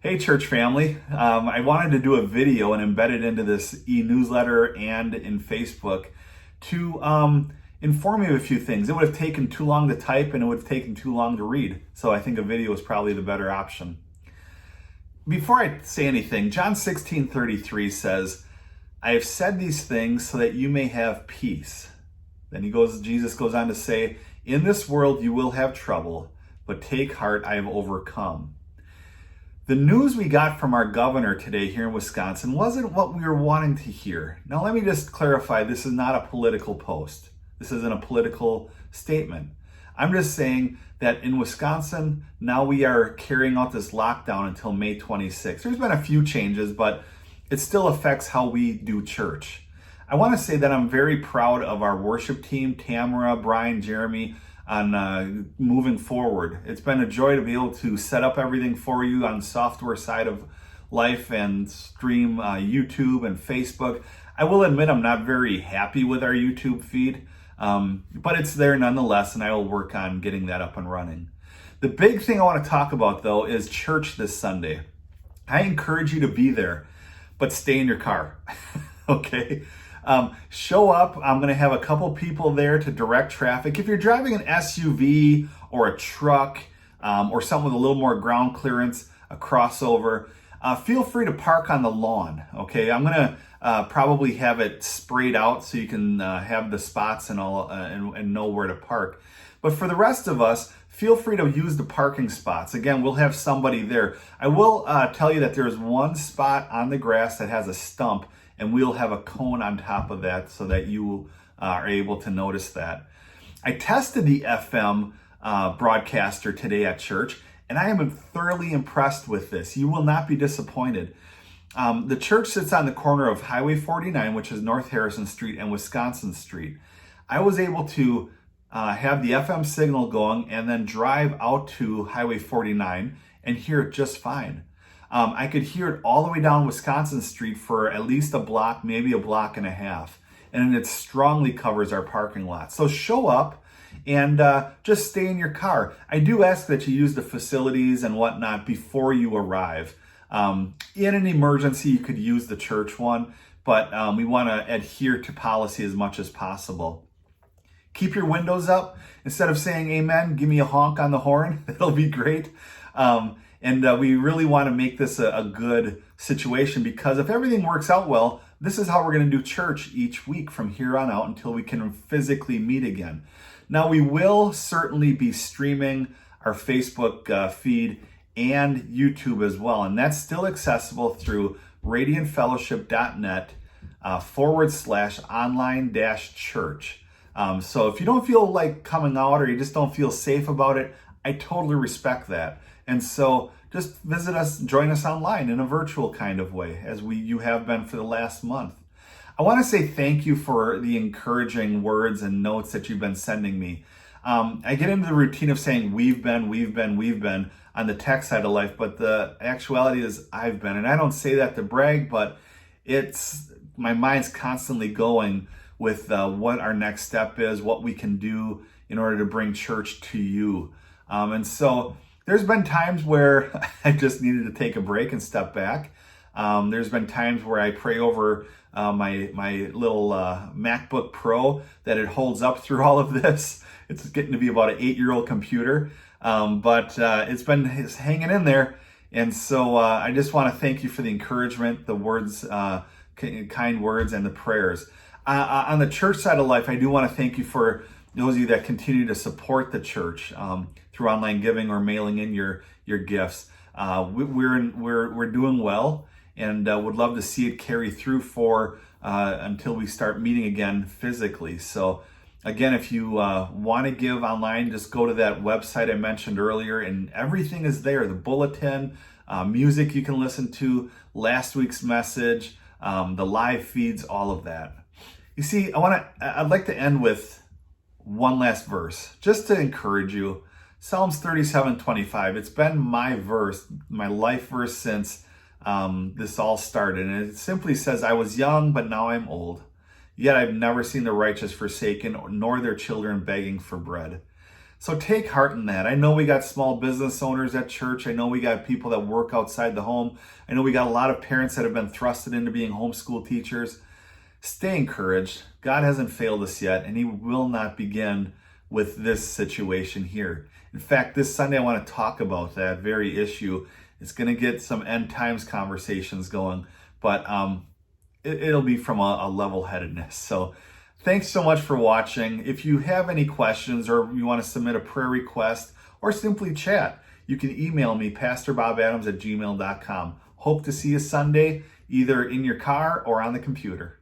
Hey, church family. I wanted to do a video and embed it into this e-newsletter and in Facebook to inform you of a few things. It would have taken too long to type and it would have taken too long to read. So I think a video is probably the better option. Before I say anything, John 16:33 says, I have said these things so that you may have peace. Then Jesus goes on to say, in this world you will have trouble, but take heart, I have overcome. The news we got from our governor today here in Wisconsin wasn't what we were wanting to hear. Now, let me just clarify, this is not a political post. This isn't a political statement. I'm just saying that in Wisconsin, now we are carrying out this lockdown until May 26th. There's been a few changes, but it still affects how we do church. I want to say that I'm very proud of our worship team, Tamara, Brian, Jeremy, on moving forward. It's been a joy to be able to set up everything for you on the software side of life and stream YouTube and Facebook. I will admit I'm not very happy with our YouTube feed, but it's there nonetheless, and I will work on getting that up and running. The big thing I want to talk about, though, is church this Sunday. I encourage you to be there, but stay in your car, okay? Show up. I'm going to have a couple people there to direct traffic. If you're driving an SUV or a truck or something with a little more ground clearance, a crossover, feel free to park on the lawn. Okay, I'm going to probably have it sprayed out so you can have the spots and all and know where to park. But for the rest of us, feel free to use the parking spots. Again, we'll have somebody there. I will tell you that there's one spot on the grass that has a stump, and we'll have a cone on top of that so that you are able to notice that. I tested the FM broadcaster today at church, and I am thoroughly impressed with this. You will not be disappointed. The church sits on the corner of Highway 49, which is North Harrison Street, and Wisconsin Street. I was able to have the FM signal going and then drive out to Highway 49 and hear it just fine. I could hear it all the way down Wisconsin Street for at least a block, maybe a block and a half. And it strongly covers our parking lot. So show up and just stay in your car. I do ask that you use the facilities and whatnot before you arrive. In an emergency, you could use the church one, but we want to adhere to policy as much as possible. Keep your windows up. Instead of saying amen, give me a honk on the horn. That'll be great. And we really want to make this a good situation, because if everything works out well, this is how we're going to do church each week from here on out until we can physically meet again. Now, we will certainly be streaming our Facebook feed and YouTube as well, and that's still accessible through radiantfellowship.net /online-church. So if you don't feel like coming out or you just don't feel safe about it, I totally respect that. And so just visit us, join us online in a virtual kind of way, as you have been for the last month. I want to say thank you for the encouraging words and notes that you've been sending me. I get into the routine of saying we've been on the tech side of life, but the actuality is I've been. And I don't say that to brag, but my mind's constantly going with what our next step is, what we can do in order to bring church to you. And so there's been times where I just needed to take a break and step back. There's been times where I pray over my little MacBook Pro that it holds up through all of this. It's getting to be about an 8-year-old computer, but it's hanging in there. And so I just want to thank you for the encouragement, the words, kind words, and the prayers. On the church side of life, I do want to thank you for those of you that continue to support the church through online giving or mailing in your gifts. We're doing well, and would love to see it carry through for until we start meeting again physically. So again, if you want to give online, just go to that website I mentioned earlier, and everything is there. The bulletin, music you can listen to, last week's message, the live feeds, all of that. You see, I'd like to end with one last verse, just to encourage you. Psalms 37:25. It's been my verse, my life verse since this all started. And it simply says, I was young, but now I'm old. Yet I've never seen the righteous forsaken, nor their children begging for bread. So take heart in that. I know we got small business owners at church. I know we got people that work outside the home. I know we got a lot of parents that have been thrusted into being homeschool teachers. Stay encouraged. God hasn't failed us yet, and He will not begin with this situation here. In fact, this Sunday I want to talk about that very issue. It's going to get some end times conversations going, but it'll be from a level-headedness. So thanks so much for watching. If you have any questions or you want to submit a prayer request or simply chat, you can email me, pastorbobadams@gmail.com. Hope to see you Sunday, either in your car or on the computer.